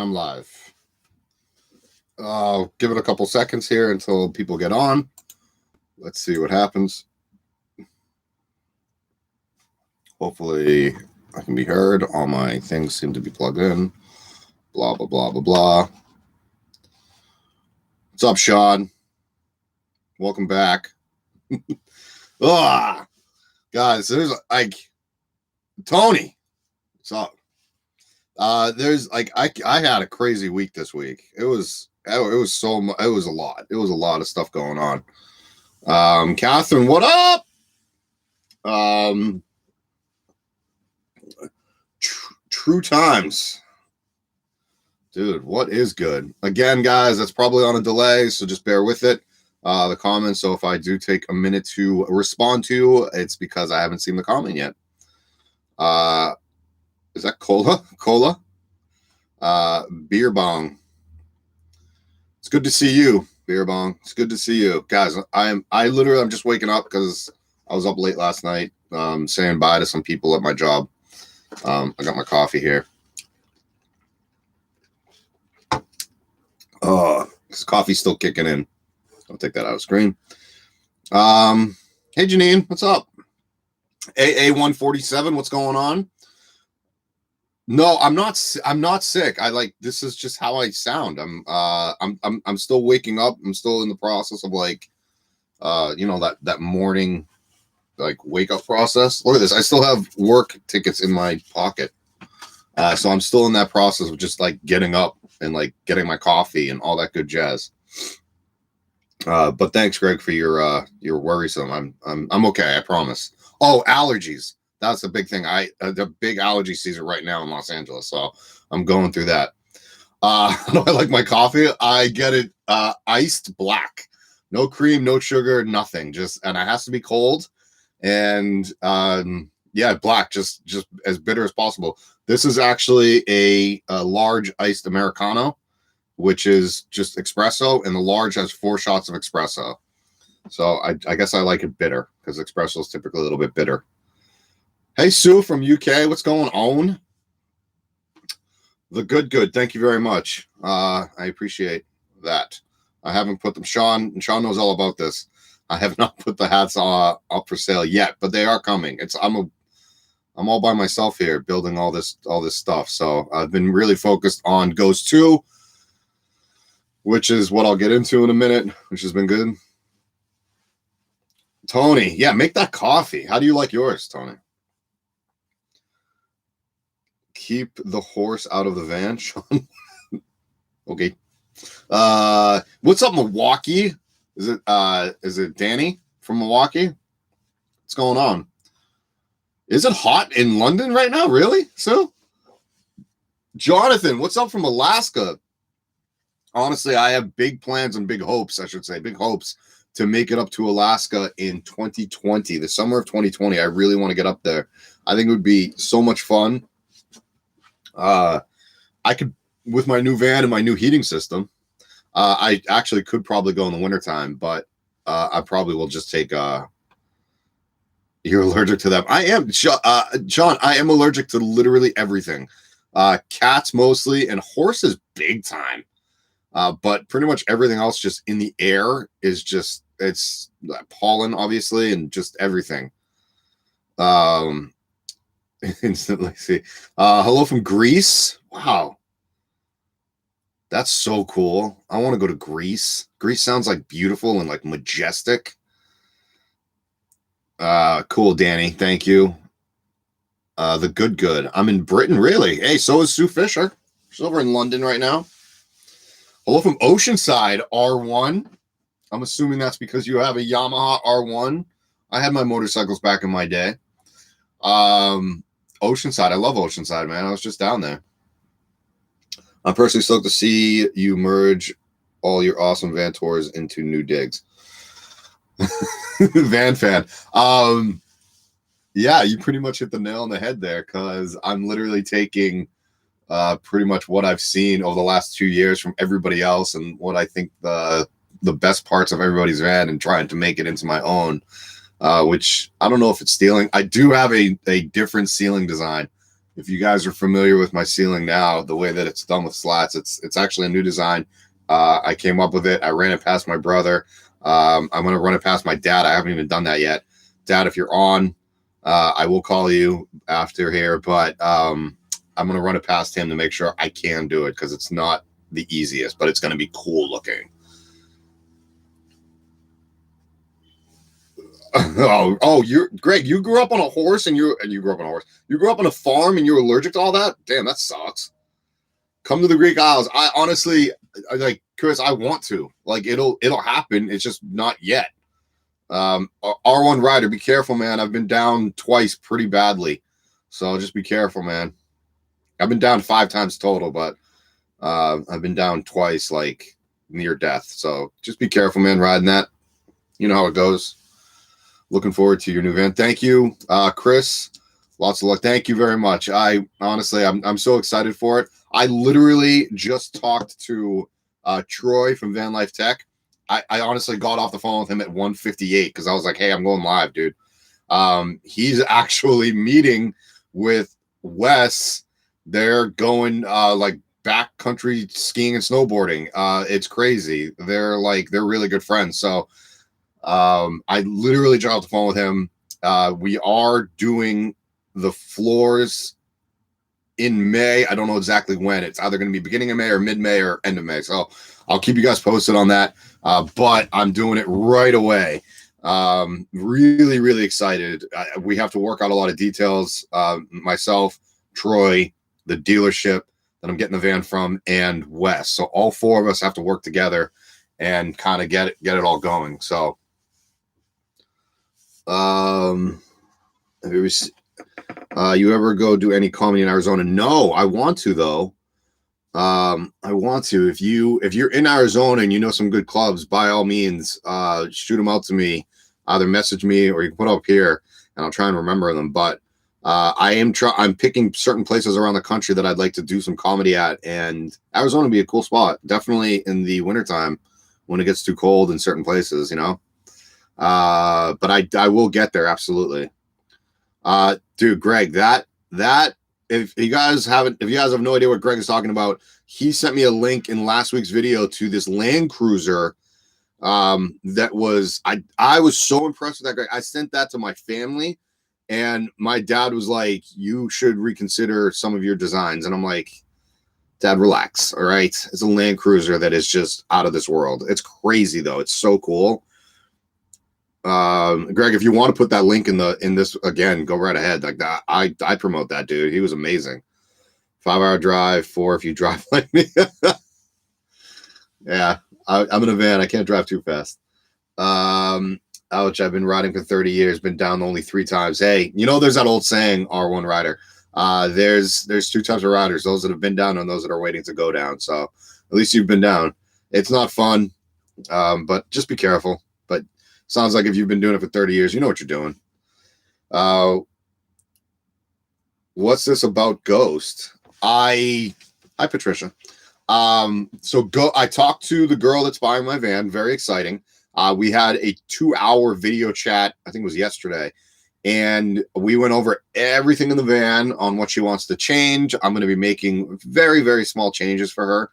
I'm live. I'll give it a couple seconds here until people get on. Let's see what happens. Hopefully I can be heard. All my things seem to be plugged in. Blah, blah, blah, blah, blah. What's up, Sean? Welcome back. Guys, there's like Tony. What's up? There's like I had a crazy week this week. It was a lot. It was a lot of stuff going on. Catherine, what up? True times. Dude, what is good? Again, guys, that's probably on a delay, so just bear with it. The comments, so if I do take a minute to respond to, it's because I haven't seen the comment yet. Is that cola? Beer bong. It's good to see you, beer bong. It's good to see you. Guys, I'm just waking up because I was up late last night, saying bye to some people at my job. I got my coffee here. Oh, this coffee's still kicking in. I'll take that out of screen. Hey, Janine, what's up? AA147, what's going on? No, I'm not sick. This is just how I sound. I'm still waking up. I'm still in the process of that morning wake up process. Look at this. I still have work tickets in my pocket. So I'm still in that process of just getting up and getting my coffee and all that good jazz. But thanks, Greg, for your worrisome. I'm okay, I promise. Oh, allergies. That's the big thing. The big allergy season right now in Los Angeles, so I'm going through that. I like my coffee. I get it iced black, no cream, no sugar, nothing. And it has to be cold, and black, just as bitter as possible. This is actually a large iced Americano, which is just espresso, and the large has 4 shots of espresso. So I guess I like it bitter because espresso is typically a little bit bitter. Hey, Sue from UK, what's going on? The good. Thank you very much. I appreciate that. I haven't put them. Sean knows all about this. I have not put the hats up for sale yet, but they are coming. I'm all by myself here building all this stuff. So I've been really focused on Ghost 2, which is what I'll get into in a minute, which has been good. Tony, yeah, make that coffee. How do you like yours, Tony? Keep the horse out of the van, Sean. Okay. What's up, Milwaukee? Is it Danny from Milwaukee? What's going on? Is it hot in London right now? Really? So, Jonathan, what's up from Alaska? Honestly, I have big plans and big hopes, to make it up to Alaska in 2020, the summer of 2020. I really want to get up there. I think it would be so much fun. I could, with my new van and my new heating system, I actually could probably go in the wintertime, but I probably will just take you're allergic to them. I am, John, I am allergic to literally everything. Cats mostly, and horses big time. But pretty much everything else just in the air is just, it's pollen, obviously, and just everything. Instantly see. Hello from Greece. Wow. That's so cool. I want to go to Greece. Greece sounds beautiful and majestic. Cool, Danny. Thank you. The good. I'm in Britain, really. Hey, so is Sue Fisher. She's over in London right now. Hello from Oceanside, R1. I'm assuming that's because you have a Yamaha R1. I had my motorcycles back in my day. Oceanside. I love Oceanside, man. I was just down there. I'm personally stoked to see you merge all your awesome van tours into new digs. Van fan. Yeah, you pretty much hit the nail on the head there, because I'm literally taking pretty much what I've seen over the last 2 years from everybody else and what I think the best parts of everybody's van and trying to make it into my own, which I don't know if it's stealing. I do have a different ceiling design If you guys are familiar with my ceiling now, the way that it's done with slats, it's actually a new design. I came up with it. I ran it past my brother. I'm going to run it past my dad. I haven't even done that yet. Dad, if you're on, I will call you after here, but I'm going to run it past him to make sure I can do it, because it's not the easiest, but it's going to be cool looking. You're Greg. You grew up on a horse, and you grew up on a horse. You grew up on a farm, and you're allergic to all that. Damn, that sucks. Come to the Greek Isles. I honestly, like, Chris. I want to. Like, it'll happen. It's just not yet. R1 rider, be careful, man. I've been down twice pretty badly, so just be careful, man. I've been down 5 times total, but I've been down twice, like near death. So just be careful, man. Riding that. You know how it goes. Looking forward to your new van. Thank you, Chris. Lots of luck. Thank you very much. I honestly, I'm so excited for it. I literally just talked to Troy from Van Life Tech. I honestly got off the phone with him at 1:58 because I was like, hey, I'm going live, dude. He's actually meeting with Wes. They're going like backcountry skiing and snowboarding. It's crazy. They're really good friends. So I literally got off the phone with him. We are doing the floors in May. I don't know exactly when. It's either going to be beginning of May or mid-May or end of May. So I'll keep you guys posted on that. But I'm doing it right away. Really, really excited. We have to work out a lot of details. Myself, Troy, the dealership that I'm getting the van from, and Wes. So all 4 of us have to work together and kind of get it all going. So you ever go do any comedy in Arizona? No, I want to though. I want to. If you're in Arizona and you know some good clubs, by all means, shoot them out to me. Either message me or you can put up here, and I'll try and remember them. But I'm picking certain places around the country that I'd like to do some comedy at, and Arizona would be a cool spot. Definitely in the wintertime when it gets too cold in certain places, you know. But I will get there, absolutely. Dude, Greg, that if you guys have no idea what Greg is talking about, he sent me a link in last week's video to this Land Cruiser. That was I was so impressed with that, Greg. I sent that to my family, and my dad was like, "You should reconsider some of your designs." And I'm like, "Dad, relax, all right? It's a Land Cruiser that is just out of this world. It's crazy though. It's so cool." Greg, if you want to put that link in this again, go right ahead. Like that, I promote that dude. He was amazing. 5-hour drive, 4 if you drive like me. Yeah, I'm in a van. I can't drive too fast. Ouch, I've been riding for 30 years, been down only 3 times. Hey, you know, there's that old saying, R1 rider. There's 2 types of riders, those that have been down and those that are waiting to go down. So at least you've been down. It's not fun, but just be careful. But sounds like if you've been doing it for 30 years, you know what you're doing. What's this about Ghost? Hi, Patricia. I talked to the girl that's buying my van. Very exciting. We had a 2-hour video chat. I think it was yesterday. And we went over everything in the van on what she wants to change. I'm going to be making very, very small changes for her.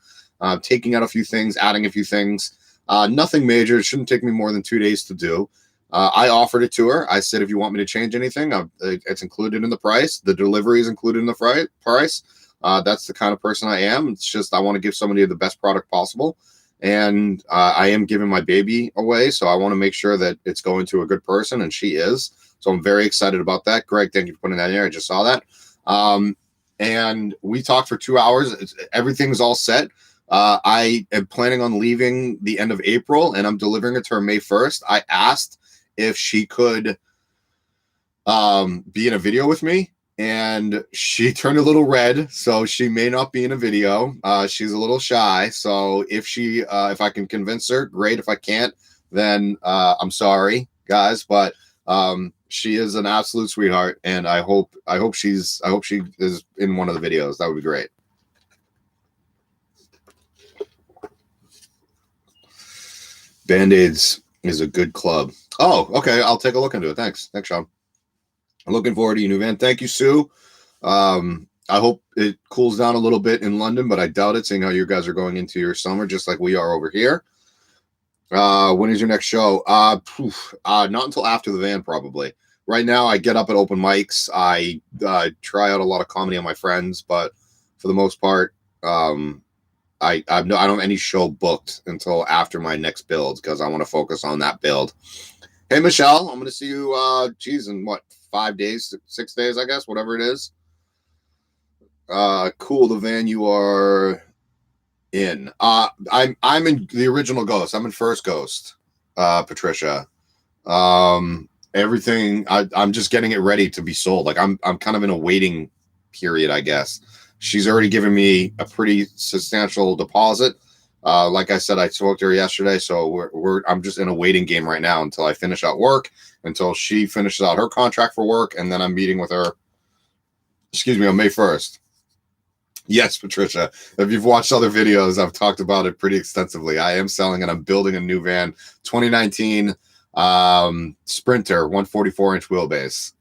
Taking out a few things, adding a few things. Nothing major. It shouldn't take me more than 2 days to do. I offered it to her. I said, if you want me to change anything, it's included in the price. The delivery is included in the price. That's the kind of person I am. It's just I want to give somebody the best product possible. And I am giving my baby away, so I want to make sure that it's going to a good person, and she is. So I'm very excited about that. Greg, thank you for putting that in there. I just saw that. And we talked for 2 hours. Everything's all set. I am planning on leaving the end of April, and I'm delivering it to her May 1st. I asked if she could be in a video with me, and she turned a little red, so she may not be in a video. She's a little shy, so if I can convince her, great. If I can't, then I'm sorry, guys, but she is an absolute sweetheart, and I hope she is in one of the videos. That would be great. Band-Aids is a good club. Oh, okay. I'll take a look into it. Thanks, Sean. I'm looking forward to your new van. Thank you, Sue. I hope it cools down a little bit in London, but I doubt it, seeing how you guys are going into your summer, just like we are over here. When is your next show? Not until after the van, probably. Right now, I get up at open mics. I try out a lot of comedy on my friends, but for the most part, I don't have any show booked until after my next build because I want to focus on that build. Hey, Michelle, I'm going to see you, in what, 5 days, 6 days, I guess, whatever it is. Cool, the van you are in. I'm in the original Ghost. I'm in First Ghost, Patricia. Everything, I'm just getting it ready to be sold. Like I'm kind of in a waiting period, I guess. She's already given me a pretty substantial deposit. Like I said, I spoke to her yesterday, so I'm just in a waiting game right now until I finish out work, until she finishes out her contract for work, and then I'm meeting with her, on May 1st. Yes, Patricia. If you've watched other videos, I've talked about it pretty extensively. I am selling and I'm building a new van, 2019 Sprinter, 144-inch wheelbase.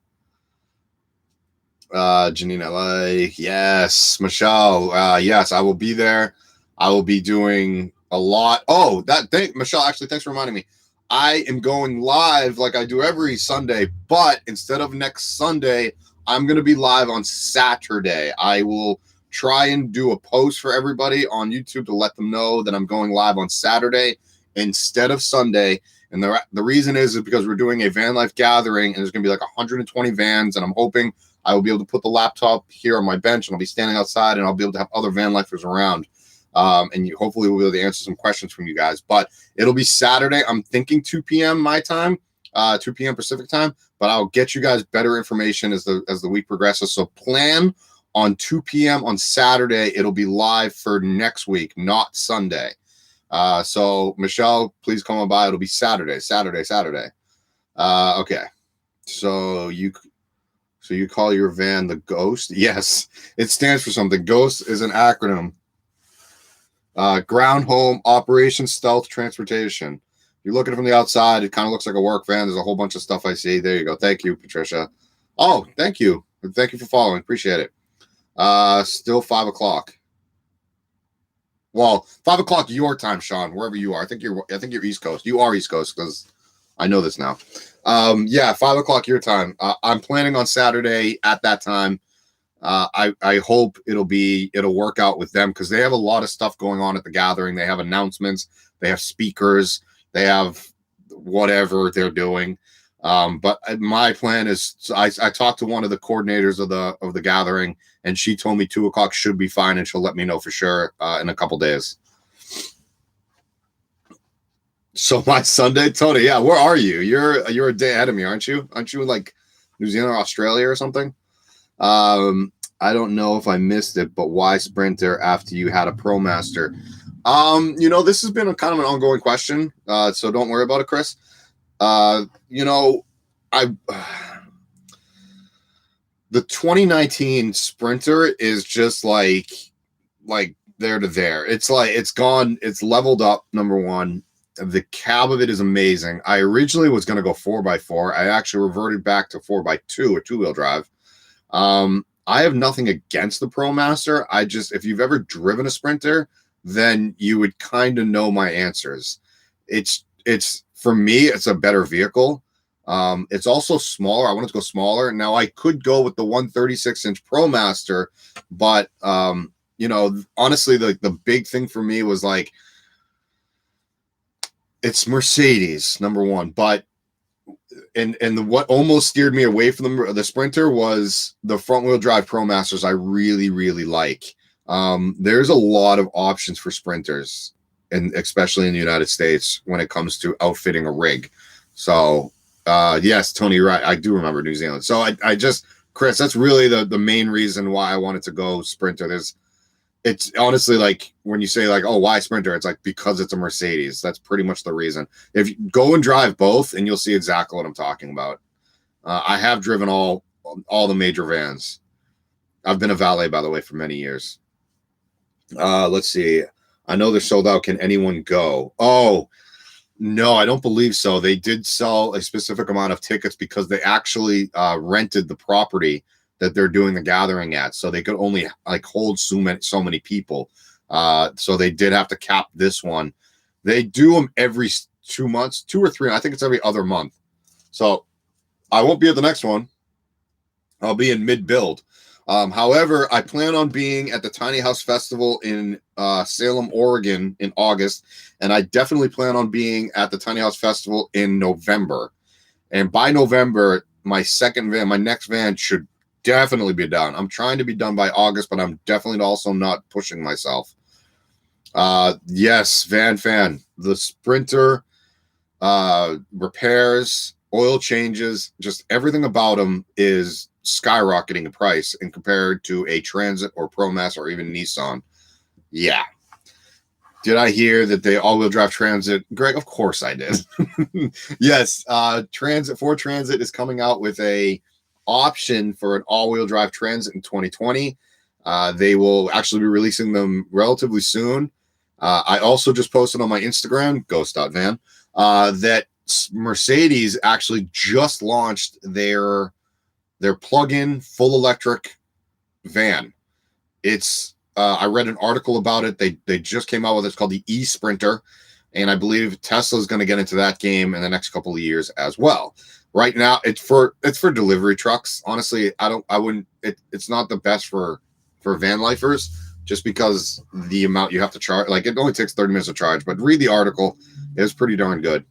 Janine LA, yes. Michelle, yes, I will be there. I will be doing a lot. Oh, Michelle, actually, thanks for reminding me. I am going live like I do every Sunday, but instead of next Sunday, I'm going to be live on Saturday. I will try and do a post for everybody on YouTube to let them know that I'm going live on Saturday instead of Sunday. And the reason is because we're doing a van life gathering, and there's going to be like 120 vans, and I'm hoping I will be able to put the laptop here on my bench, and I'll be standing outside, and I'll be able to have other van lifers around. And hopefully we'll be able to answer some questions from you guys. But it'll be Saturday. I'm thinking 2 p.m. my time, 2 p.m. Pacific time, but I'll get you guys better information as the week progresses. So plan on 2 p.m. on Saturday. It'll be live for next week, not Sunday. So Michelle, please come on by. It'll be Saturday. Okay. So you call your van the Ghost? Yes, it stands for something. Ghost is an acronym. Ground Home Operation Stealth Transportation. You're looking from the outside, it kind of looks like a work van. There's a whole bunch of stuff I see. There you go. Thank you, Patricia. Oh, thank you. Thank you for following. Appreciate it. Still 5 o'clock. Well, 5 o'clock your time, Sean, wherever you are. I think you're East Coast. You are East Coast because I know this now. 5 o'clock your time. I'm planning on Saturday at that time. I hope it'll work out with them because they have a lot of stuff going on at the gathering. They have announcements, they have speakers, they have whatever they're doing. But my plan is, I talked to one of the coordinators of the gathering, and she told me 2 o'clock should be fine, and she'll let me know for sure in a couple days. So my Sunday, Tony, yeah, where are you? You're a day ahead of me, aren't you? Aren't you in like New Zealand or Australia or something? I don't know if I missed it, but why Sprinter after you had a ProMaster? This has been a kind of an ongoing question, so don't worry about it, Chris. The 2019 Sprinter is just like there to there. It's like it's gone. It's leveled up. Number one, the cab of it is amazing. I originally was going to go 4x4. I actually reverted back to 4x2, a two-wheel drive. I have nothing against the ProMaster. If you've ever driven a Sprinter, then you would kind of know my answers. It's for me, it's a better vehicle. It's also smaller. I wanted to go smaller. Now I could go with the 136-inch ProMaster, but honestly, the big thing for me was like, it's Mercedes, number one, but what almost steered me away from the Sprinter was the front wheel drive ProMasters. I really, really like. There's a lot of options for Sprinters, and especially in the United States when it comes to outfitting a rig. So yes, Tony, you're right. I do remember New Zealand. So I just, Chris, that's really the main reason why I wanted to go Sprinter. It's honestly like when you say like, oh, why Sprinter? It's like because it's a Mercedes. That's pretty much the reason. If you go and drive both, and you'll see exactly what I'm talking about. I have driven all the major vans. I've been a valet, by the way, for many years. Let's see. I know they're sold out. Can anyone go? Oh, no, I don't believe so. They did sell a specific amount of tickets because they actually rented the property that they're doing the gathering at, so they could only like hold so many people. So they did have to cap this one. They do them every 2 months, 2 or 3. I think it's every other month. So I won't be at the next one. I'll be in mid-build. However, I plan on being at the Tiny House Festival in Salem, Oregon in August, and I definitely plan on being at the Tiny House Festival in November. And by November, my next van should definitely be done. I'm trying to be done by August, but I'm definitely also not pushing myself. Yes, Van Fan, the Sprinter, repairs, oil changes, just everything about them is skyrocketing in price and compared to a Transit or ProMaster or even Nissan. Yeah. Did I hear that they all-wheel drive Transit? Greg, of course I did. Yes, Ford Transit is coming out with a option for an all-wheel drive Transit in 2020. They will actually be releasing them relatively soon. I also just posted on my Instagram, ghost.van, that Mercedes actually just launched their plug-in full electric van. It's I read an article about it. They just came out with it. It's called the E-Sprinter, and I believe Tesla is going to get into that game in the next couple of years as well. Right now, it's for delivery trucks. Honestly, it's not the best for van lifers, just because the amount you have to charge. Like, it only takes 30 minutes to charge. But read the article; it's pretty darn good.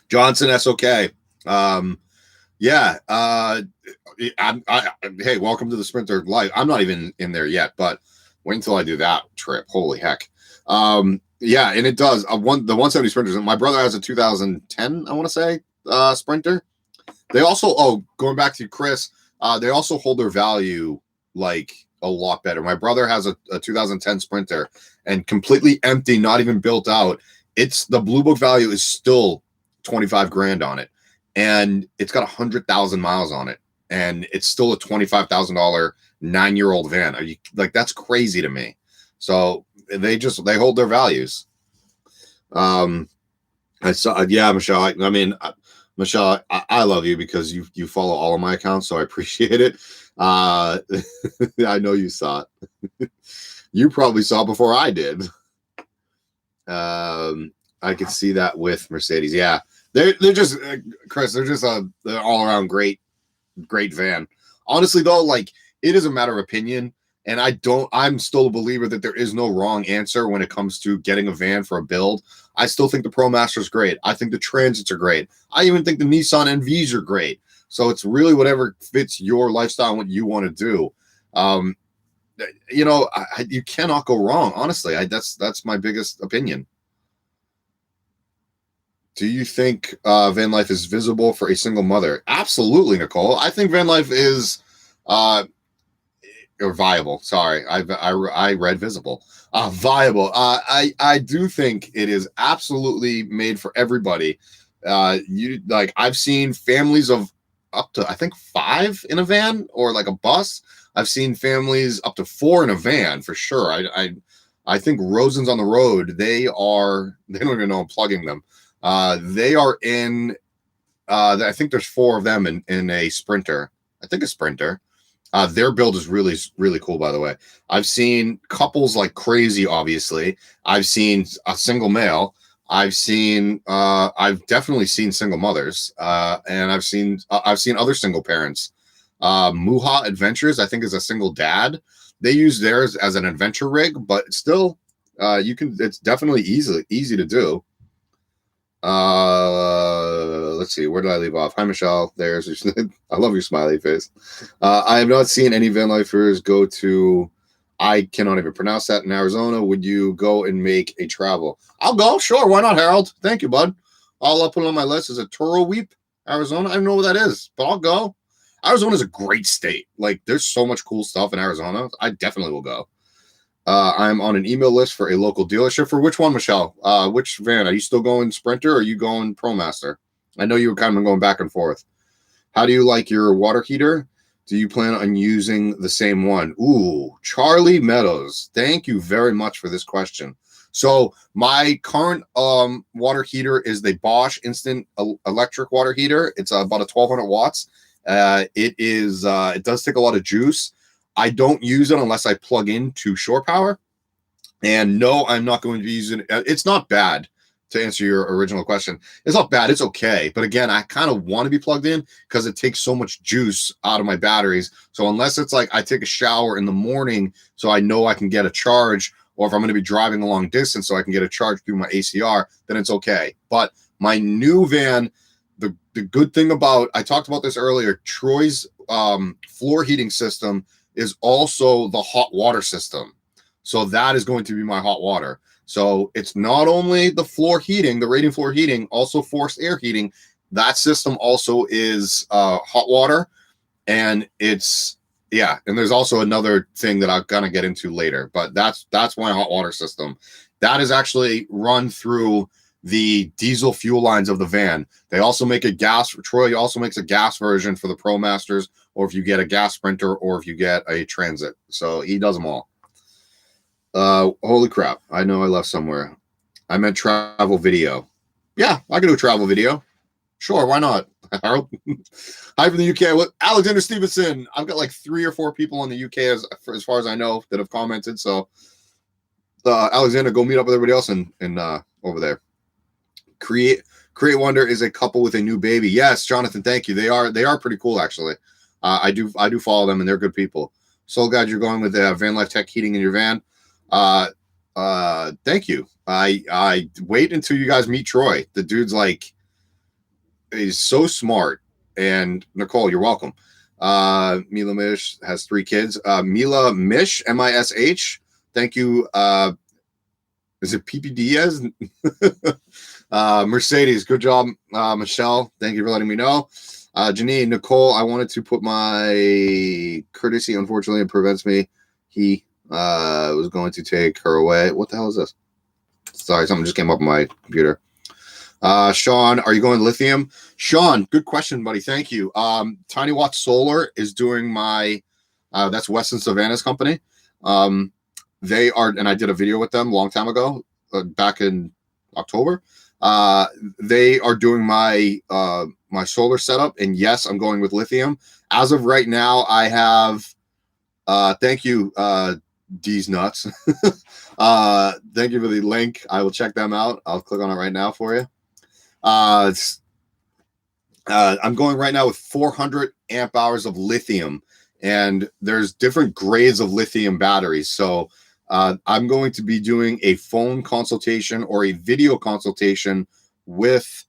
Johnson SOK. Yeah. Hey, welcome to the Sprinter Life. I'm not even in there yet, but wait until I do that trip. Holy heck. Yeah, and it does. The 170 Sprinters. My brother has a 2010, I want to say, Sprinter. They also, going back to Chris, they also hold their value like a lot better. My brother has a 2010 Sprinter, and completely empty, not even built out. The Blue Book value is still 25 grand on it, and it's got 100,000 miles on it, and it's still a $25,000 9-year-old van. Are you like, that's crazy to me? So they hold their values. I saw, yeah, Michelle. I mean, Michelle, I love you because you follow all of my accounts, so I appreciate it. I know you saw it. You probably saw it before I did. I could see that with Mercedes. Yeah, they're just Chris. They're just they're all around great van. Honestly, though, like, it is a matter of opinion, and I'm still a believer that there is no wrong answer when it comes to getting a van for a build. I still think the ProMaster is great. I think the Transits are great. I even think the Nissan NVs are great. So it's really whatever fits your lifestyle and what you want to do. You cannot go wrong. Honestly, that's my biggest opinion. Do you think van life is visible for a single mother? Absolutely, Nicole. I think van life is or viable. Sorry, I read visible. Viable. I do think it is absolutely made for everybody. I've seen families of up to, I think, 5 in a van, or like a bus. I've seen families up to 4 in a van for sure. I think Rosen's on the road. They don't even know I'm plugging them. They are in. I think there's 4 of them in a Sprinter. I think a Sprinter. Their build is really, really cool, by the way. I've seen couples like crazy, obviously. I've seen a single male. I've definitely seen single mothers. And I've seen other single parents. Muha Adventures, I think, is a single dad. They use theirs as an adventure rig, but still, it's definitely easy to do. Let's see, where did I leave off? Hi, Michelle. There's I love your smiley face. I have not seen any van lifers go to, I cannot even pronounce that, in Arizona. Would you go and make a travel? I'll go, sure. Why not, Harold? Thank you, bud. I'll put it on my list. Is it Toro Weep, Arizona? I don't know what that is, but I'll go. Arizona is a great state. Like, there's so much cool stuff in Arizona. I definitely will go. I'm on an email list for a local dealership. For which one, Michelle? Which van? Are you still going Sprinter, or are you going ProMaster? I know you were kind of going back and forth. How do you like your water heater? Do you plan on using the same one? Ooh, Charlie Meadows. Thank you very much for this question. So my current water heater is the Bosch instant electric water heater. It's about a 1200 watts. It does take a lot of juice. I don't use it unless I plug into shore power. And no, I'm not going to be using it. It's not bad. To answer your original question, it's not bad. It's okay. But again, I kind of want to be plugged in because it takes so much juice out of my batteries. So unless it's like I take a shower in the morning so I know I can get a charge, or if I'm going to be driving a long distance so I can get a charge through my ACR, then it's okay. But my new van, the good thing about, I talked about this earlier, Troy's floor heating system is also the hot water system. So that is going to be my hot water. So it's not only the floor heating, the radiant floor heating, also forced air heating. That system also is hot water. And it's, yeah. And there's also another thing that I'm going to get into later, but that's my hot water system. That is actually run through the diesel fuel lines of the van. They also make a gas, Troy also makes a gas version for the Pro Masters, or if you get a gas Sprinter, or if you get a Transit. So he does them all. Holy crap. I know I left somewhere. I meant travel video. Yeah, I can do a travel video. Sure, why not? Harold. Hi from the UK. What, Alexander Stevenson. I've got like 3 or 4 people in the UK as far as I know that have commented. So Alexander, go meet up with everybody else and over there. Create Wonder is a couple with a new baby. Yes, Jonathan, thank you. They are pretty cool actually. I do follow them and they're good people. So glad you're going with the Van Life Tech heating in your van. Thank you. I wait until you guys meet Troy. The dude's like, he's so smart. And Nicole, you're welcome. Mila Mish has 3 kids. Mila Mish, M-I-S-H. Thank you. Is it PP Diaz? Mercedes, good job. Michelle, thank you for letting me know. Janine, Nicole, I wanted to put my courtesy. Unfortunately, it prevents me. He was going to take her away. What the hell is this? Sorry, something just came up on my computer. Sean, are you going lithium? Sean, good question, buddy. Thank you. Tiny Watt Solar is doing my, that's Weston Savannah's company. They are, and I did a video with them a long time ago, back in October. They are doing my my solar setup, and yes, I'm going with lithium. As of right now, I have. Thank you, D's Nuts. Thank you for the link. I will check them out. I'll click on it right now for you. I'm going right now with 400 amp hours of lithium, and there's different grades of lithium batteries. So I'm going to be doing a phone consultation or a video consultation with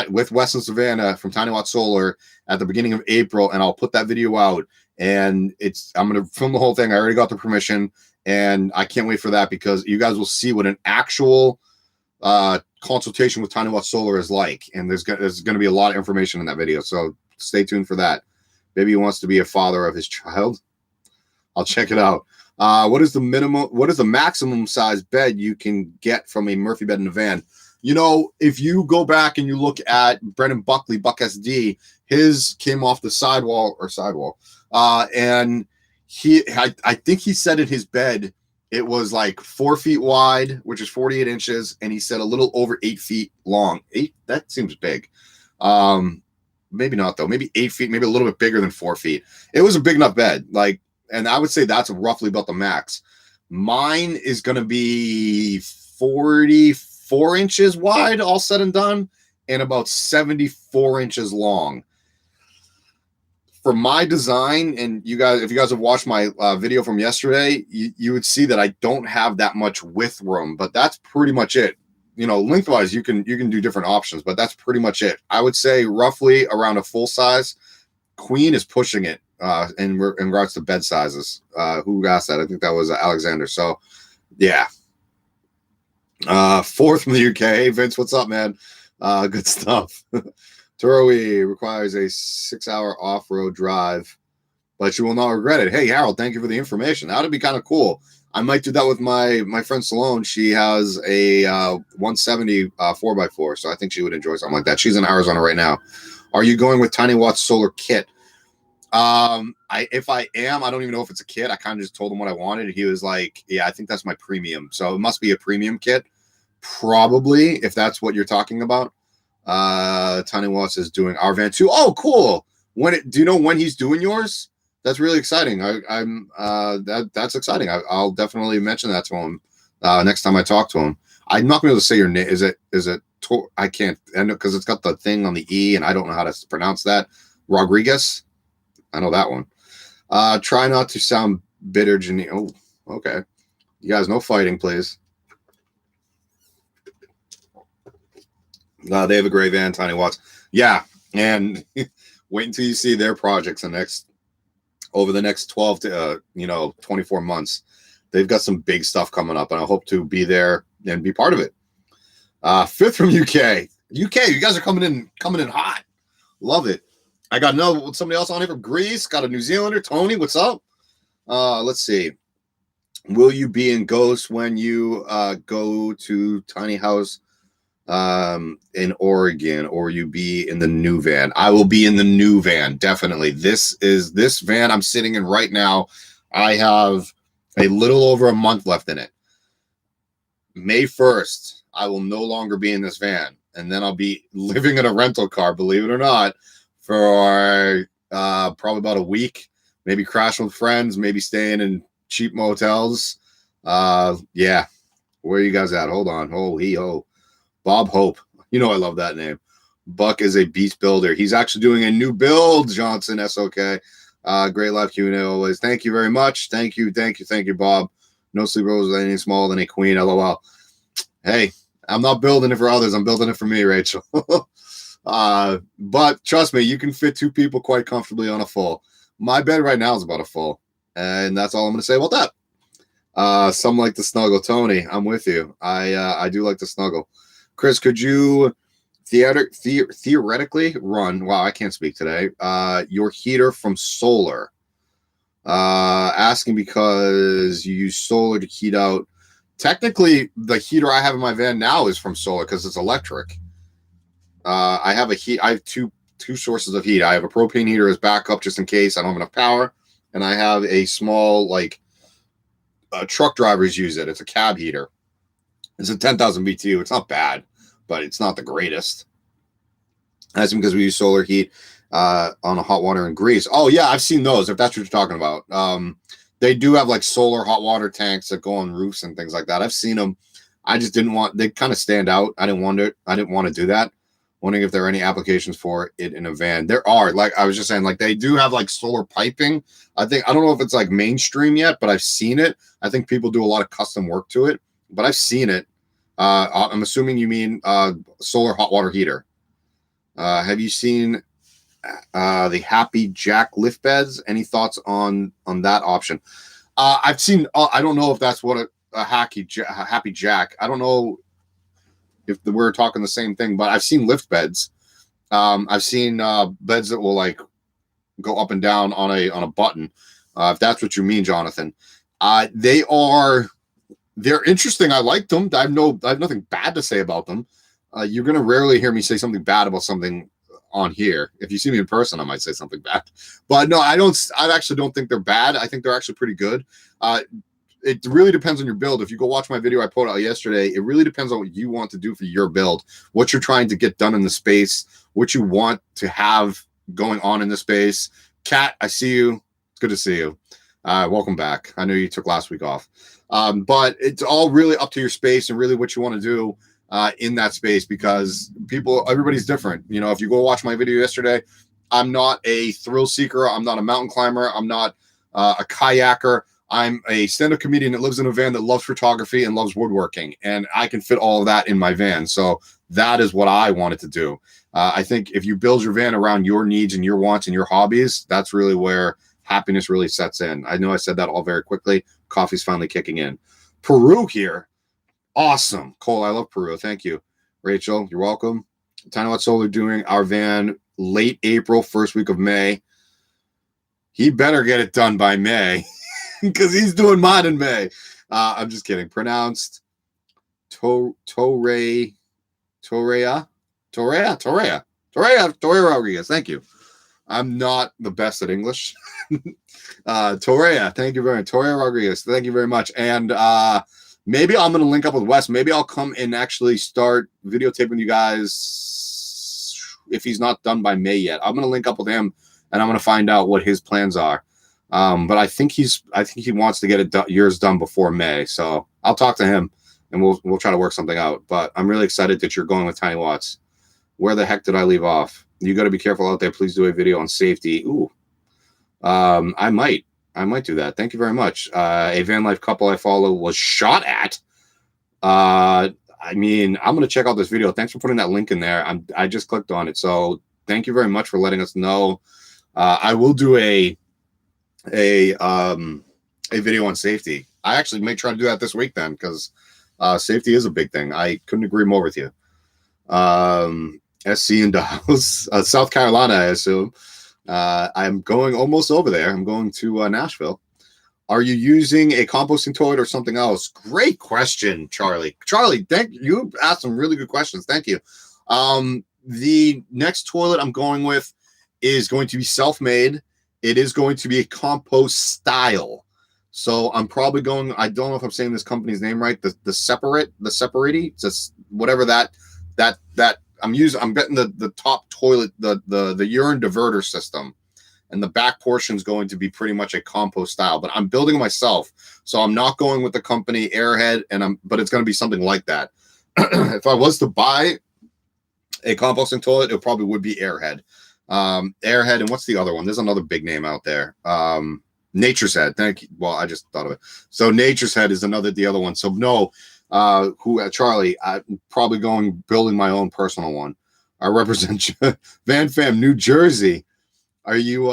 Weston Savannah from Tiny Watt Solar at the beginning of April, and I'll put that video out. And I'm going to film the whole thing. I already got the permission, and I can't wait for that because you guys will see what an actual consultation with Tiny Watt Solar is like. And there's going to be a lot of information in that video. So stay tuned for that. Maybe he wants to be a father of his child. I'll check it out. What is the maximum size bed you can get from a Murphy bed in a van? You know, if you go back and you look at Brendan Buckley, Buck SD, his came off the sidewall. And I think he said in his bed, it was like 4 feet wide, which is 48 inches. And he said a little over 8 feet long. That seems big. Maybe not though. Maybe 8 feet, maybe a little bit bigger than 4 feet. It was a big enough bed. And I would say that's roughly about the max. Mine is going to be 44 inches wide, all said and done, and about 74 inches long. For my design, and you guys, if you guys have watched my video from yesterday, you would see that I don't have that much width room, but that's pretty much it. You know, lengthwise, you can do different options, but that's pretty much it. I would say roughly around a full size. Queen is pushing it in regards to bed sizes. Who asked that? I think that was Alexander. So, yeah. Fourth from the UK. Hey, Vince, what's up, man? Good stuff. Toroe requires a 6-hour off-road drive, but you will not regret it. Hey, Harold, thank you for the information. That would be kind of cool. I might do that with my friend Salone. She has a 170 4x4, so I think she would enjoy something like that. She's in Arizona right now. Are you going with Tiny Watt Solar Kit? If I am, I don't even know if it's a kit. I kind of just told him what I wanted. He was like, "Yeah, I think that's my premium." So it must be a premium kit, probably, if that's what you're talking about. Tiny Watts is doing our van too. Oh, cool. Do you know when he's doing yours? That's really exciting. That's exciting. I'll definitely mention that to him next time I talk to him. I'm not going to be able to say your name. Is it? I can't, because it's got the thing on the E, and I don't know how to pronounce that. Rodriguez. I know that one. Try not to sound bitter, Janine. Oh, okay. You guys, no fighting, please. They have a great van, Tiny Watts. Yeah, and wait until you see their projects over the next 12 to 24 months. They've got some big stuff coming up, and I hope to be there and be part of it. Fifth from UK. You guys are coming in hot. Love it. I got somebody else on here from Greece. Got a New Zealander, Tony. What's up? Let's see. Will you be in Ghost when you go to Tiny House in Oregon, or will you be in the new van? I will be in the new van, definitely. This van I'm sitting in right now. I have a little over a month left in it. May 1st, I will no longer be in this van, and then I'll be living in a rental car, believe it or not, for probably about a week, maybe crashing with friends, maybe staying in cheap motels. Yeah. Where are you guys at? Hold on. Ho. Bob Hope. You know I love that name. Buck is a beast builder. He's actually doing a new build, Johnson, SOK. Great live Q&A always. Thank you very much. Thank you, Bob. No sleep rolls any smaller than a queen, LOL. Hey, I'm not building it for others. I'm building it for me, Rachel. But trust me, you can fit two people quite comfortably on a full. My bed right now is about a full, and that's all I'm going to say about that. Some like to snuggle. Tony, I'm with you. I do like to snuggle. Chris, could you theoretically run? Wow, I can't speak today. Your heater from solar. Asking because you use solar to heat out. Technically, the heater I have in my van now is from solar because it's electric. I have two sources of heat. I have a propane heater as backup just in case I don't have enough power, and I have a small truck drivers use it. It's a cab heater. It's a 10,000 BTU. It's not bad, but it's not the greatest. That's because we use solar heat on a hot water in Greece. Oh yeah, I've seen those. If that's what you're talking about, they do have like solar hot water tanks that go on roofs and things like that. I've seen them. I just didn't want. They kind of stand out. I didn't want to do that. Wondering if there are any applications for it in a van. There are. Like I was just saying, like they do have like solar piping. I don't know if it's like mainstream yet, but I've seen it. I think people do a lot of custom work to it, but I've seen it. I'm assuming you mean solar hot water heater. Have you seen the Happy Jack lift beds? Any thoughts on that option? I've seen. I don't know if that's what a Happy Jack. I don't know if we're talking the same thing, but I've seen lift beds. I've seen beds that will like go up and down on a button. If that's what you mean, Jonathan. They're interesting. I like them. I have nothing bad to say about them. You're gonna rarely hear me say something bad about something on here. If you see me in person, I might say something bad. But no, I actually don't think they're bad. I think they're actually pretty good. It really depends on your build. If you go watch my video I put out yesterday, it really depends on what you want to do for your build, what you're trying to get done in the space, what you want to have going on in the space. Kat, I see you. It's good to see you. Welcome back. I know you took last week off. But it's all really up to your space and really what you want to do in that space, because everybody's different. You know, if you go watch my video yesterday, I'm not a thrill seeker. I'm not a mountain climber. I'm not a kayaker. I'm a stand-up comedian that lives in a van that loves photography and loves woodworking, and I can fit all of that in my van. So that is what I wanted to do. I think if you build your van around your needs and your wants and your hobbies, that's really where happiness really sets in. I know I said that all very quickly. Coffee's finally kicking in. Peru here. Awesome. Cole, I love Peru. Thank you. Rachel, you're welcome. Tiny What Solar doing our van late April, first week of May. He better get it done by May because he's doing mine in May. I'm just kidding. Pronounced Torreya Rodriguez. Thank you. I'm not the best at English. Torea, thank you very much. Torea Rodriguez, thank you very much. And maybe I'm going to link up with Wes. Maybe I'll come and actually start videotaping you guys if he's not done by May yet. I'm going to link up with him and I'm going to find out what his plans are. But I think he wants to get yours done before May. So I'll talk to him and we'll try to work something out. But I'm really excited that you're going with Tiny Watts. Where the heck did I leave off? You got to be careful out there. Please do a video on safety. Ooh, I might do that. Thank you very much. A van life couple I follow was shot at. I mean, I'm going to check out this video. Thanks for putting that link in there. I just clicked on it. So thank you very much for letting us know. I will do a video on safety. I actually may try to do that this week then, because safety is a big thing. I couldn't agree more with you. SC in Dallas, South Carolina, I assume. I'm going almost over there. I'm going to Nashville. Are you using a composting toilet or something else? Great question, Charlie. Charlie, thank you. You asked some really good questions. Thank you. The next toilet I'm going with is going to be self-made. It is going to be a compost style. So I'm probably going, I don't know if I'm saying this company's name right, the Separati, just whatever that I'm getting the top toilet, the urine diverter system, and the back portion is going to be pretty much a compost style, but I'm building it myself. So I'm not going with the company Airhead, but it's going to be something like that. If I was to buy a composting toilet, it probably would be Airhead. Airhead, and what's the other one? There's another big name out there. Nature's Head. Thank you. Well, I just thought of it. So Nature's Head is the other one. So no, Charlie, I'm probably building my own personal one. I represent Van Fam, New Jersey. Are you,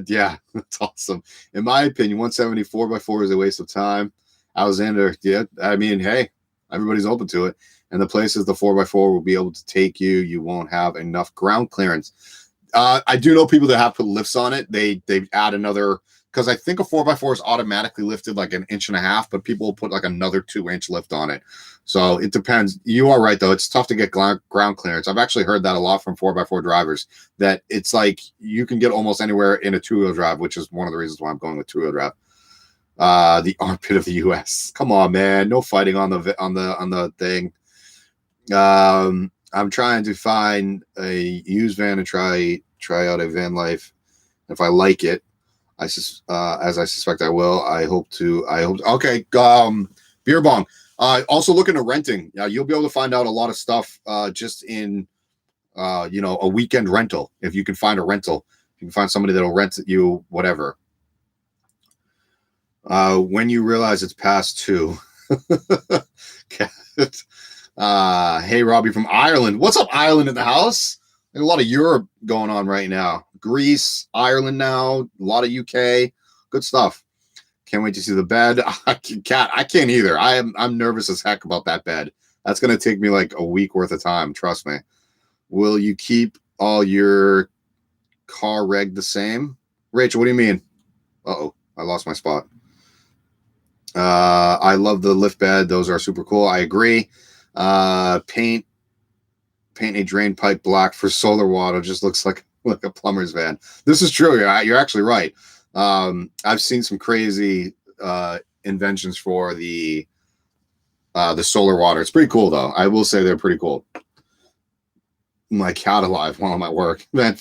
yeah, that's awesome. In my opinion, 174 by 4 is a waste of time. Alexander, yeah, I mean, hey, everybody's open to it. And the places the 4x4 will be able to take you, you won't have enough ground clearance. I do know people that have put lifts on it. They add another, because I think a 4x4 is automatically lifted like 1.5 inches, but people will put like another 2-inch lift on it. So it depends. You are right, though. It's tough to get ground clearance. I've actually heard that a lot from 4x4 drivers, that it's like you can get almost anywhere in a 2-wheel drive, which is one of the reasons why I'm going with 2-wheel drive. The armpit of the U.S. Come on, man. No fighting on the thing. I'm trying to find a used van and try out a van life. If I like it, as I suspect I will. I hope. Okay. Beer bong. Also looking at renting. You'll be able to find out a lot of stuff just in a weekend rental. If you can find a rental, you can find somebody that'll rent you whatever. When you realize it's past 2. Hey, Robbie from Ireland. What's up, Ireland in the house? There's a lot of Europe going on right now. Greece, Ireland now, a lot of UK. Good stuff. Can't wait to see the bed. Cat, I can't either. I'm nervous as heck about that bed. That's going to take me like a week worth of time. Trust me. Will you keep all your car reg the same? Rachel, what do you mean? Uh-oh, I lost my spot. I love the lift bed. Those are super cool. I agree. Paint a drain pipe black for solar water. Just looks like a plumber's van. This is true. You're actually right. I've seen some crazy inventions for the solar water. It's pretty cool, though. I will say they're pretty cool. My cat alive while I'm at work. Man.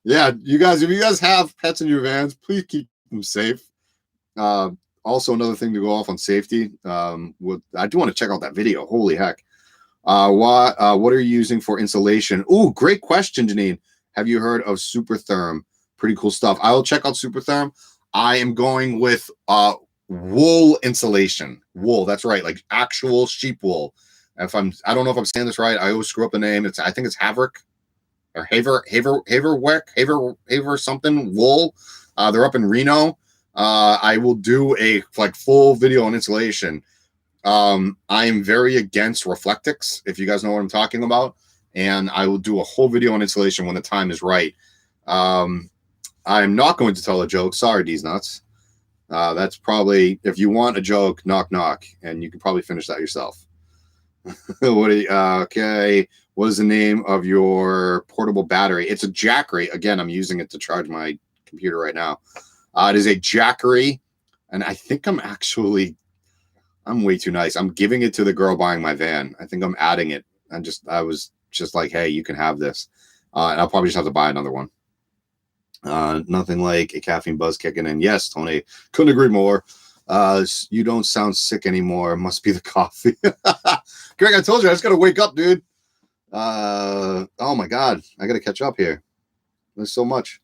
Yeah, you guys, if you guys have pets in your vans, please keep them safe. Also, another thing to go off on safety. I do want to check out that video. Holy heck. What are you using for insulation? Ooh, great question, Janine. Have you heard of Supertherm? Pretty cool stuff. I will check out Supertherm. I am going with wool insulation. Wool, that's right, like actual sheep wool. I don't know if I'm saying this right. I always screw up the name. I think it's Haverick or Haver something wool. They're up in Reno. I will do a full video on insulation. I am very against Reflectix, if you guys know what I'm talking about, and I will do a whole video on insulation when the time is right. I'm not going to tell a joke. Sorry, D's nuts. That's probably, if you want a joke, knock knock, and you can probably finish that yourself. Okay. What is the name of your portable battery? It's a Jackery. Again, I'm using it to charge my computer right now. It is a Jackery, and I think I'm way too nice. I'm giving it to the girl buying my van. I think I'm adding it. I was just like, hey, you can have this. And I'll probably just have to buy another one. Nothing like a caffeine buzz kicking in. Yes, Tony, couldn't agree more. You don't sound sick anymore. Must be the coffee. Greg, I told you, I just got to wake up, dude. Oh my God. I got to catch up here. There's so much.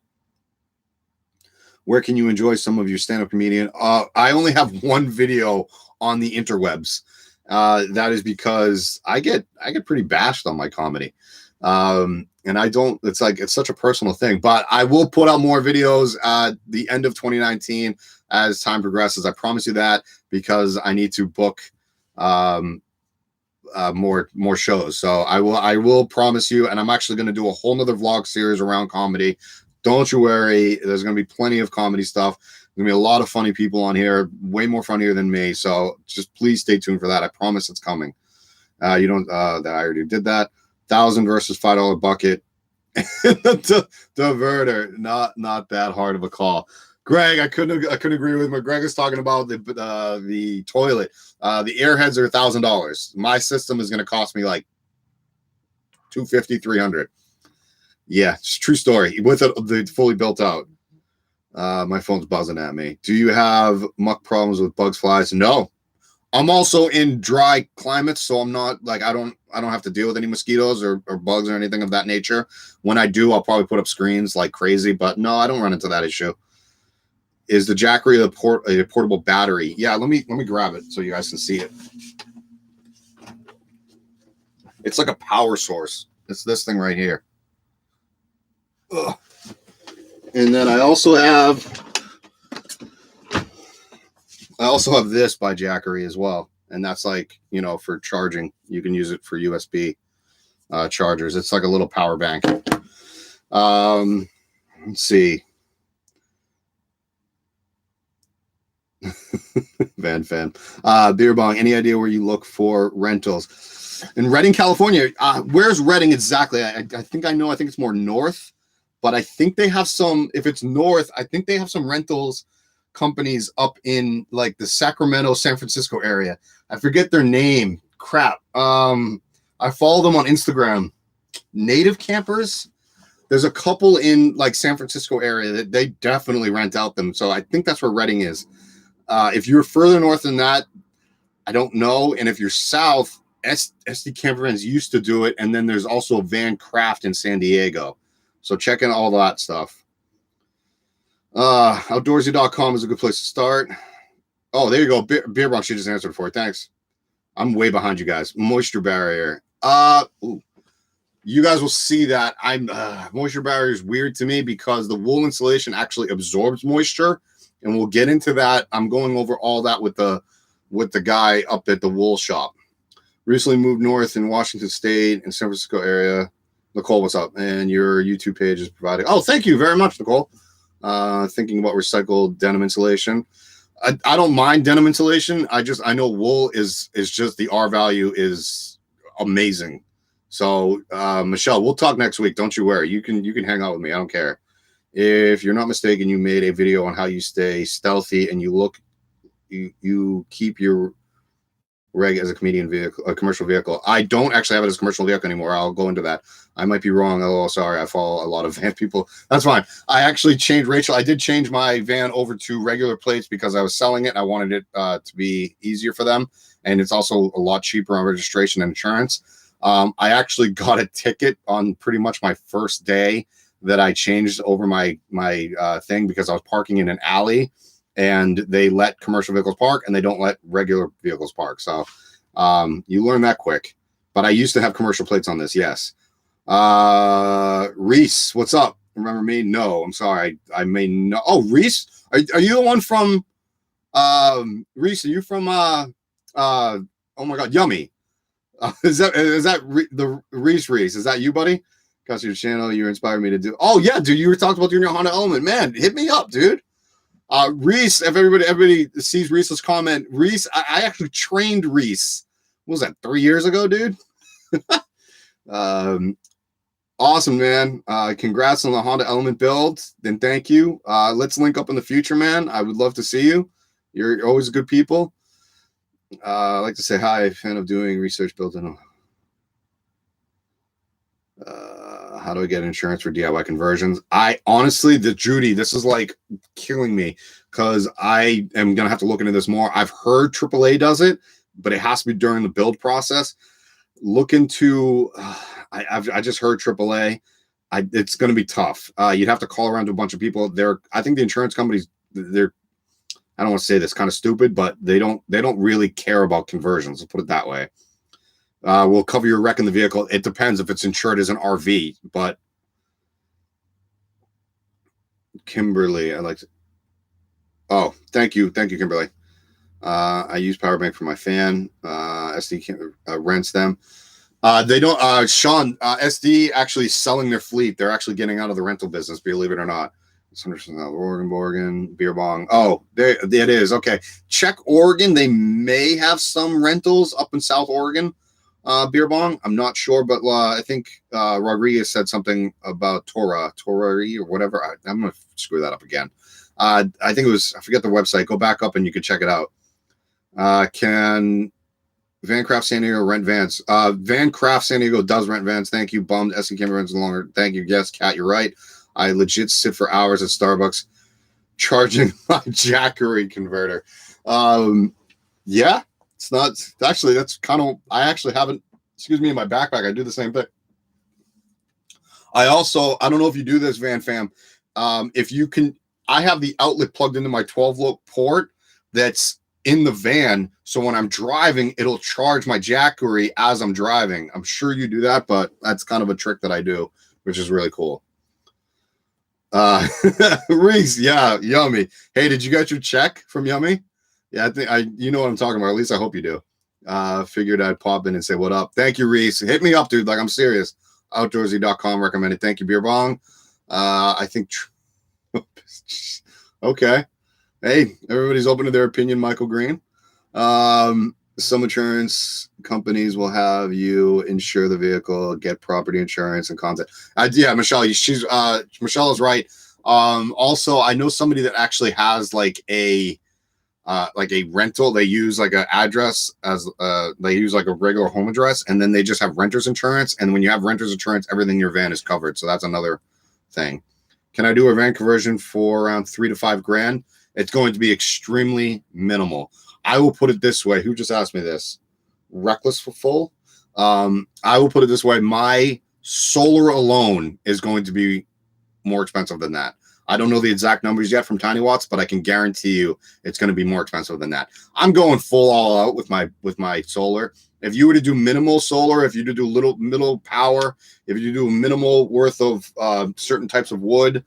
Where can you enjoy some of your stand-up comedian? I only have one video on the interwebs. That is because I get pretty bashed on my comedy. And I don't, it's such a personal thing, but I will put out more videos at the end of 2019 as time progresses. I promise you that, because I need to book, more shows. So I will promise you, and I'm actually going to do a whole nother vlog series around comedy. Don't you worry. There's going to be plenty of comedy stuff. There's going to be a lot of funny people on here, way more funnier than me. So just please stay tuned for that. I promise it's coming. You don't, that I already did that. 1,000 versus $5 bucket. Diverter, not that hard of a call. Greg, I couldn't agree with him. Greg is talking about the toilet. The airheads are $1,000. My system is going to cost me like $250, $300. Yeah, it's a true story. With the fully built out. My phone's buzzing at me. Do you have muck problems with bugs, flies? No. I'm also in dry climates, so I'm not like I don't have to deal with any mosquitoes or bugs or anything of that nature. When I do, I'll probably put up screens like crazy, but no, I don't run into that issue. Is the Jackery a portable battery? Yeah, let me grab it so you guys can see it. It's like a power source. It's this thing right here. Ugh. And then I also have this by Jackery as well. And that's like, for charging. You can use it for USB chargers. It's like a little power bank. Let's see. Van fan. Beer bong. Any idea where you look for rentals? In Redding, California. Where's Redding exactly? I think I know. I think it's more north. But I think they have some, if it's north, I think they have some rentals companies up in like the Sacramento, San Francisco area. I forget their name. Crap. I follow them on Instagram. Native Campers. There's a couple in like San Francisco area that they definitely rent out them. So I think that's where Redding is. If you're further north than that, I don't know. And if you're south, SD Campervans used to do it. And then there's also Van Craft in San Diego. So check in all that stuff. Outdoorsy.com is a good place to start. Oh, there you go. Beer Bronx, she just answered for it. Thanks. I'm way behind you guys. Moisture barrier. You guys will see that moisture barrier is weird to me because the wool insulation actually absorbs moisture, and we'll get into that. I'm going over all that with the guy up at the wool shop. Recently moved north in Washington State and San Francisco area. Nicole, what's up? And your YouTube page is providing. Oh, thank you very much, Nicole. Thinking about recycled denim insulation. I don't mind denim insulation. I know wool is just the R value is amazing. So Michelle, we'll talk next week. Don't you worry. You can hang out with me. I don't care. If you're not mistaken, you made a video on how you stay stealthy and you keep your reg as a commercial vehicle. I don't actually have it as a commercial vehicle anymore. I'll go into that. I might be wrong. Oh, sorry. I follow a lot of van people. That's fine. I actually changed, Rachel. I did change my van over to regular plates because I was selling it. I wanted it to be easier for them. And it's also a lot cheaper on registration and insurance. I actually got a ticket on pretty much my first day that I changed over my thing because I was parking in an alley. And they let commercial vehicles park and they don't let regular vehicles park. So you learn that quick. But I used to have commercial plates on this, yes. Reese, what's up? Remember me? No, I'm sorry. I may know. Oh, Reese? Are you the one from Reese? Are you from oh my God, Yummy? Is that the Reese? Is that you, buddy? Got your channel. You inspired me to do. Oh yeah, dude. You were talking about doing your Honda Element. Man, hit me up, dude. Reese, if everybody sees Reese's comment, Reese, I actually trained Reese. What was that, 3 years ago, dude? Um, awesome, man. Congrats on the Honda Element build. Then thank you. Let's link up in the future, man. I would love to see you. You're always good people. I like to say hi. Fan of doing research building. How do I get insurance for DIY conversions? I honestly, Judy, this is like killing me because I am gonna have to look into this more. I've heard AAA does it, but it has to be during the build process. Look into. I just heard AAA. It's going to be tough. You'd have to call around to a bunch of people. I think the insurance companies, they're. I don't want to say this, kind of stupid, but they don't really care about conversions. Let's put it that way. We'll cover your wreck in the vehicle. It depends if it's insured as an RV, but Kimberly, I like to. Oh, thank you, Kimberly. I use power bank for my fan. SD rents them. They don't. Sean, SD actually selling their fleet. They're actually getting out of the rental business. Believe it or not. It's Oregon, beer bong. Oh, it is. Okay, check Oregon. They may have some rentals up in South Oregon. Beer bong. I'm not sure, but I think Rodriguez said something about Torah or whatever. I'm gonna screw that up again. I think it was. I forget the website. Go back up and you can check it out. Can Vancraft San Diego rent vans? Vancraft San Diego does rent vans. Thank you. Bummed. SC Camera rents no longer. Thank you. Yes, Kat, you're right. I legit sit for hours at Starbucks charging my Jackery converter. Yeah, it's not actually. That's kind of. I actually haven't. Excuse me, in my backpack, I do the same thing. I don't know if you do this, Van Fam. If you can, I have the outlet plugged into my 12-volt port that's in the van. So when I'm driving, it'll charge my Jackery as I'm driving. I'm sure you do that, but that's kind of a trick that I do, which is really cool. Reese, yeah, Yummy. Hey, did you get your check from Yummy? Yeah, I think you know what I'm talking about. At least I hope you do. Figured I'd pop in and say what up. Thank you, Reese. Hit me up, dude. Like, I'm serious. Outdoorsy.com recommended. Thank you, Beer Bong. I think okay. Hey, everybody's open to their opinion, Michael Green. Some insurance companies will have you insure the vehicle, get property insurance and content. Yeah, Michelle, Michelle is right. Also, I know somebody that actually has like a rental. They use like an address as they use like a regular home address, and then they just have renter's insurance. And when you have renter's insurance, everything in your van is covered. So that's another thing. Can I do a van conversion for around $3 to $5 grand? It's going to be extremely minimal. I will put it this way. Who just asked me this? Reckless for full. I will put it this way. My solar alone is going to be more expensive than that. I don't know the exact numbers yet from Tiny Watts, but I can guarantee you it's going to be more expensive than that. I'm going full all out with my solar. If you were to do minimal solar, if you do middle power, if you do minimal worth of certain types of wood,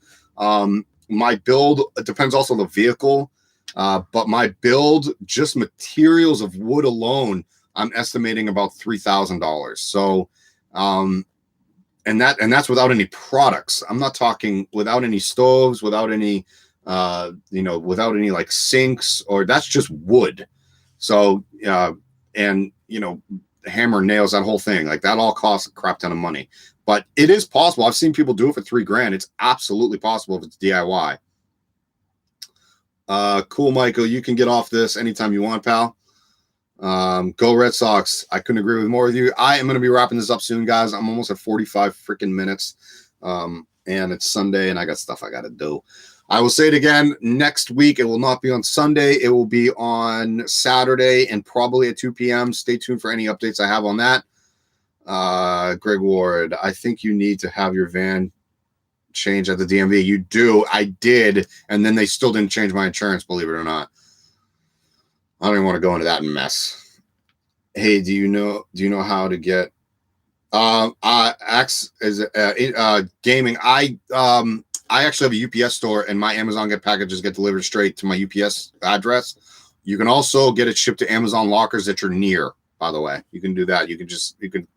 my build, it depends also on the vehicle, but my build, just materials of wood alone, I'm estimating about $3,000. So, and that's without any products. I'm not talking without any stoves, without any, without any like sinks, or that's just wood. So, and hammer, nails, that whole thing, like that all costs a crap ton of money. But it is possible. I've seen people do it for $3 grand. It's absolutely possible if it's DIY. Cool, Michael. You can get off this anytime you want, pal. Go Red Sox. I couldn't agree with more with you. I am going to be wrapping this up soon, guys. I'm almost at 45 freaking minutes. And it's Sunday and I got stuff I got to do. I will say it again. Next week, it will not be on Sunday. It will be on Saturday and probably at 2 p.m. Stay tuned for any updates I have on that. Greg Ward, I think you need to have your van change at the DMV. You do. I did. And then they still didn't change my insurance, believe it or not. I don't even want to go into that mess. Hey, do you know how to get X is gaming? I actually have a UPS store, and my Amazon packages get delivered straight to my UPS address. You can also get it shipped to Amazon lockers that you're near, by the way. You can do that. You can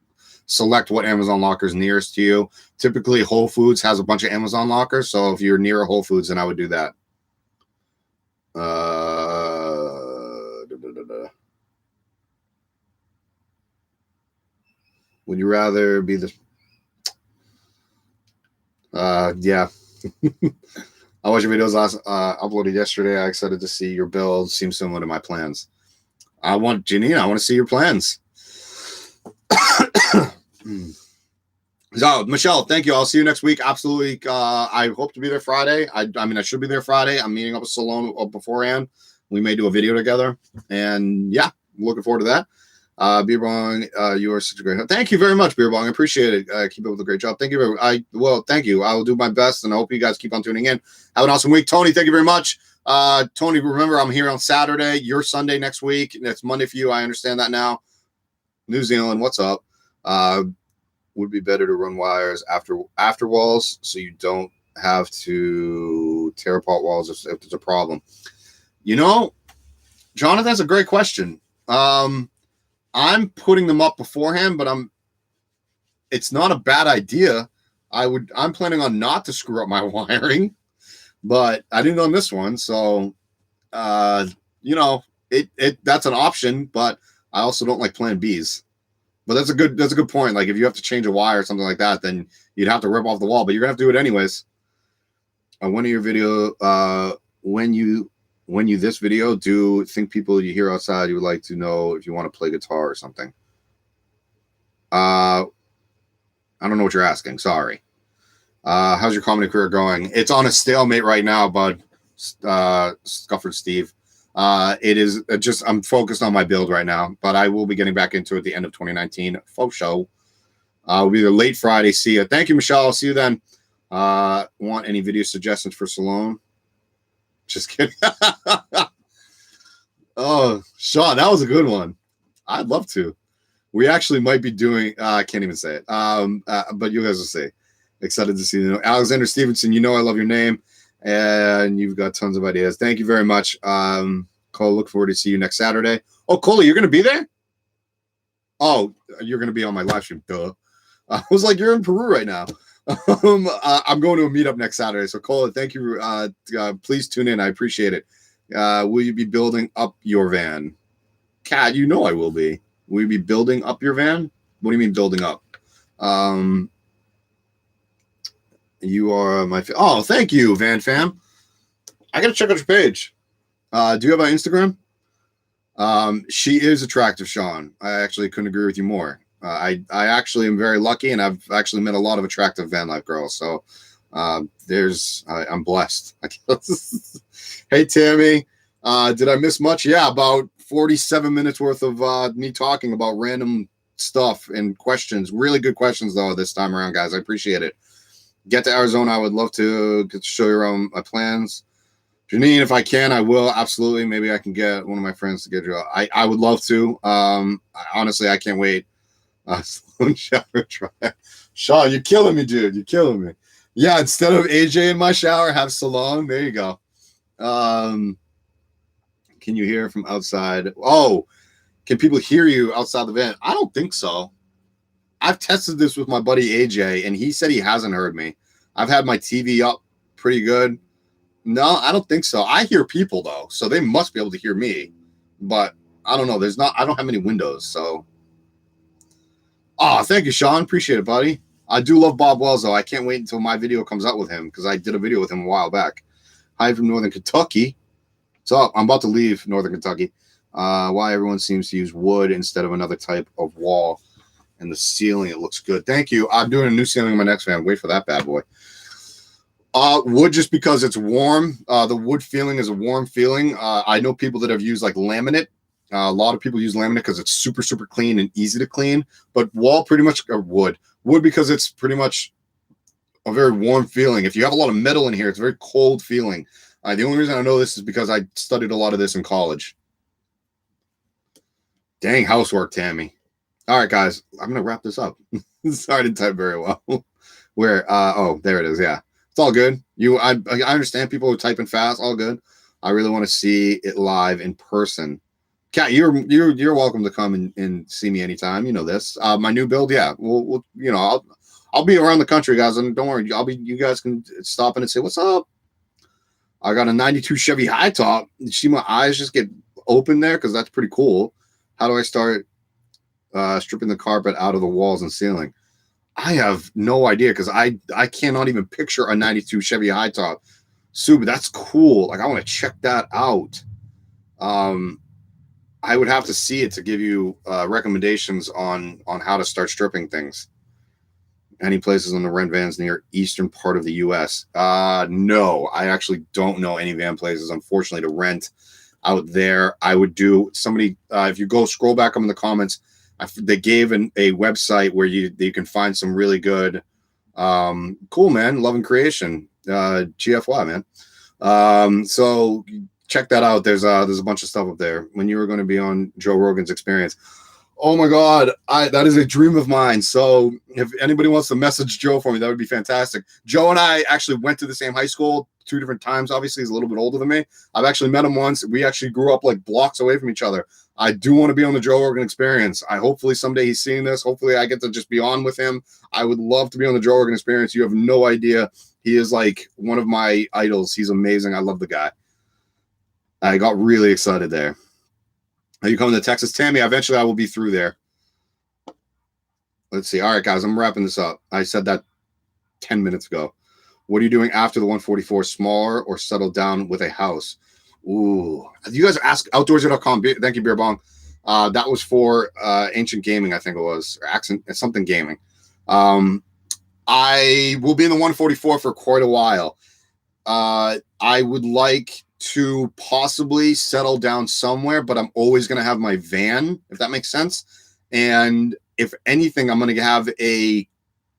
select what Amazon locker is nearest to you. Typically, Whole Foods has a bunch of Amazon lockers, so if you're near a Whole Foods, then I would do that. Would you rather be the? Yeah. I watched your videos last uploaded yesterday. I'm excited to see your build. Seems similar to my plans. I want Janine. I want to see your plans. So, Michelle, thank you. I'll see you next week. Absolutely. I hope to be there Friday. I mean, I should be there Friday. I'm meeting up with Salone beforehand. We may do a video together. And yeah, looking forward to that. Beer Bong, you are such a great. Thank you very much, Beer Bong. I appreciate it. Keep up with a great job. Thank you. Thank you. I will do my best, and I hope you guys keep on tuning in. Have an awesome week, Tony. Thank you very much. Tony, remember I'm here on Saturday. You're Sunday next week. It's Monday for you. I understand that now. New Zealand, what's up? Would be better to run wires after walls, so you don't have to tear apart walls if there's a problem. You know, Jonathan, that's a great question. I'm putting them up beforehand, but it's not a bad idea. I'm planning on not to screw up my wiring, but I didn't on this one. So, you know, that's an option, but I also don't like plan Bs. But that's a good point. Like if you have to change a wire or something like that, then you'd have to rip off the wall, but you're gonna have to do it anyways. On one of your video, when you this video, do think people you hear outside you would like to know if you want to play guitar or something. I don't know what you're asking. Sorry. How's your comedy career going? It's on a stalemate right now, bud. Scufford Steve. It is just I'm focused on my build right now, but I will be getting back into it at the end of 2019. Faux show. Will be the late Friday. See you. Thank you, Michelle. I'll see you then. Want any video suggestions for Salone? Just kidding. Oh, Sean, that was a good one. I'd love to. We actually might be doing. I can't even say it. But you guys will see. Excited to see you. Alexander Stevenson. You know I love your name. And you've got tons of ideas. Thank you very much. Cole, look forward to see you next Saturday. Oh, Cole, you're going to be there? Oh, you're going to be on my live stream. Duh. I was like, you're in Peru right now. I'm going to a meetup next Saturday. So, Cole, thank you. Please tune in. I appreciate it. Will you be building up your van? Kat, you know I will be. Will you be building up your van? What do you mean building up? You are my oh, thank you, Van Fam. I gotta check out your page. Do you have an Instagram? She is attractive, Sean. I actually couldn't agree with you more. I actually am very lucky, and I've actually met a lot of attractive van life girls. So I'm blessed. Hey, Tammy. Did I miss much? Yeah, about 47 minutes worth of me talking about random stuff and questions. Really good questions, though, this time around, guys. I appreciate it. Get to Arizona. I would love to get to show you around my plans. Janine, if I can, I will. Absolutely. Maybe I can get one of my friends to get you. I would love to. Honestly, I can't wait. Sean, you're killing me, dude. You're killing me. Yeah, instead of AJ in my shower, have Salon. There you go. Can you hear from outside? Oh, can people hear you outside the van? I don't think so. I've tested this with my buddy AJ, and he said he hasn't heard me. I've had my TV up pretty good. No, I don't think so. I hear people, though, so they must be able to hear me. But I don't know. I don't have many windows, so. Oh, thank you, Sean. Appreciate it, buddy. I do love Bob Wells, though. I can't wait until my video comes out with him, because I did a video with him a while back. Hi from Northern Kentucky. So I'm about to leave Northern Kentucky. Why everyone seems to use wood instead of another type of wall. And the ceiling, it looks good. Thank you. I'm doing a new ceiling in my next van. Wait for that bad boy. Wood, just because it's warm. The wood feeling is a warm feeling. I know people that have used like laminate. A lot of people use laminate because it's super, super clean and easy to clean. But wall pretty much wood. Wood because it's pretty much a very warm feeling. If you have a lot of metal in here, it's a very cold feeling. The only reason I know this is because I studied a lot of this in college. Dang housework, Tammy. All right, guys, I'm going to wrap this up. Sorry, I didn't type very well. Where? Oh, there it is. Yeah, it's all good. I understand people who typing fast. All good. I really want to see it live in person. Kat, you're welcome to come and see me anytime. You know this. My new build, yeah. We'll I'll be around the country, guys, and don't worry. You guys can stop in and say what's up. I got a '92 Chevy high top. You see my eyes just get open there because that's pretty cool. How do I start? stripping the carpet out of the walls and ceiling. I have no idea because I cannot even picture a 92 Chevy high top. Sue, but that's cool. Like, I want to check that out. I would have to see it to give you recommendations on how to start stripping things. Any places on the rent vans near eastern part of the U.S.? No, I actually don't know any van places, unfortunately, to rent out there. I would do somebody, if you go scroll back up in the comments, they gave a website where you can find some really good, cool, man, Love and Creation, GFY, man. So check that out. There's a bunch of stuff up there. When you were going to be on Joe Rogan's Experience. Oh my God, that is a dream of mine. So if anybody wants to message Joe for me, that would be fantastic. Joe and I actually went to the same high school 2 different times. Obviously, he's a little bit older than me. I've actually met him once. We actually grew up like blocks away from each other. I do want to be on the Joe Rogan Experience. Hopefully someday he's seeing this. Hopefully I get to just be on with him. I would love to be on the Joe Rogan Experience. You have no idea. He is like one of my idols. He's amazing. I love the guy. I got really excited there. Are you coming to Texas? Tammy, eventually I will be through there. Let's see. All right, guys, I'm wrapping this up. I said that 10 minutes ago. What are you doing after the 144? Smaller or settle down with a house? Ooh. You guys ask outdoorsy.com. Thank you, Beer Bong. That was for Ancient Gaming, I think it was. Or Accent, something gaming. I will be in the 144 for quite a while. I would like to possibly settle down somewhere, but I'm always going to have my van, if that makes sense. And if anything, I'm going to have a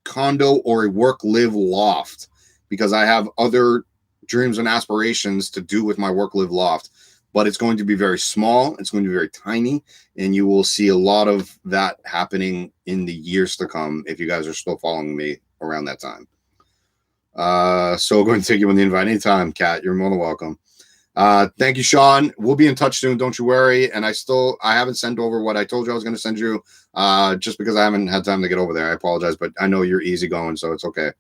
condo or a work-live loft because I have other dreams and aspirations to do with my work-live loft. But it's going to be very small. It's going to be very tiny. And you will see a lot of that happening in the years to come if you guys are still following me around that time. So I'm going to take you on the invite anytime, Kat. You're more than welcome. Thank you, Sean. We'll be in touch soon. Don't you worry. And I haven't sent over what I told you I was going to send you, just because I haven't had time to get over there. I apologize, but I know you're easygoing, so it's okay.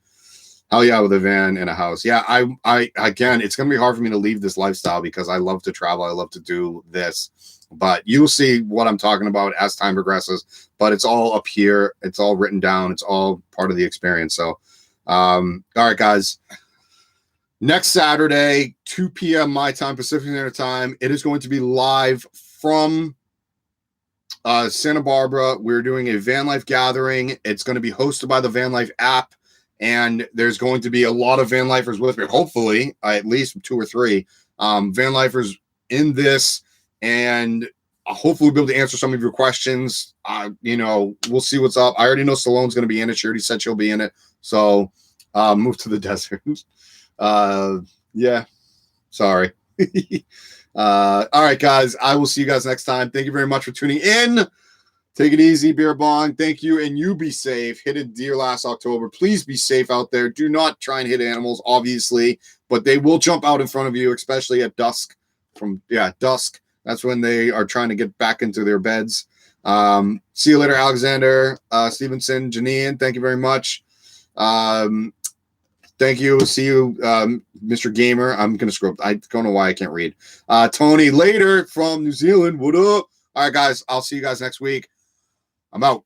Hell yeah, with a van and a house. Yeah, I again, it's going to be hard for me to leave this lifestyle because I love to travel. I love to do this, but you'll see what I'm talking about as time progresses, but it's all up here. It's all written down. It's all part of the experience. So, all right, guys. Next Saturday, 2 p.m. my time, Pacific Standard Time. It is going to be live from Santa Barbara. We're doing a van life gathering. It's going to be hosted by the Van Life app, and there's going to be a lot of van lifers with me. Hopefully, at least 2 or 3 van lifers in this, and hopefully we'll be able to answer some of your questions. We'll see what's up. I already know Stallone's going to be in it. She already said she'll be in it. So move to the desert. Yeah, sorry. All right, guys, I will see you guys next time. Thank you very much for tuning in. Take it easy, Beer Bong. Thank you, and you be safe. Hit a deer last October. Please be safe out there. Do not try and hit animals, obviously, but they will jump out in front of you, especially at dusk. Dusk. That's when they are trying to get back into their beds. See you later, Alexander, Stevenson, Janine. Thank you very much. Thank you. See you, Mr. Gamer. I'm going to scroll up. I don't know why I can't read. Tony, later from New Zealand. What up? All right, guys. I'll see you guys next week. I'm out.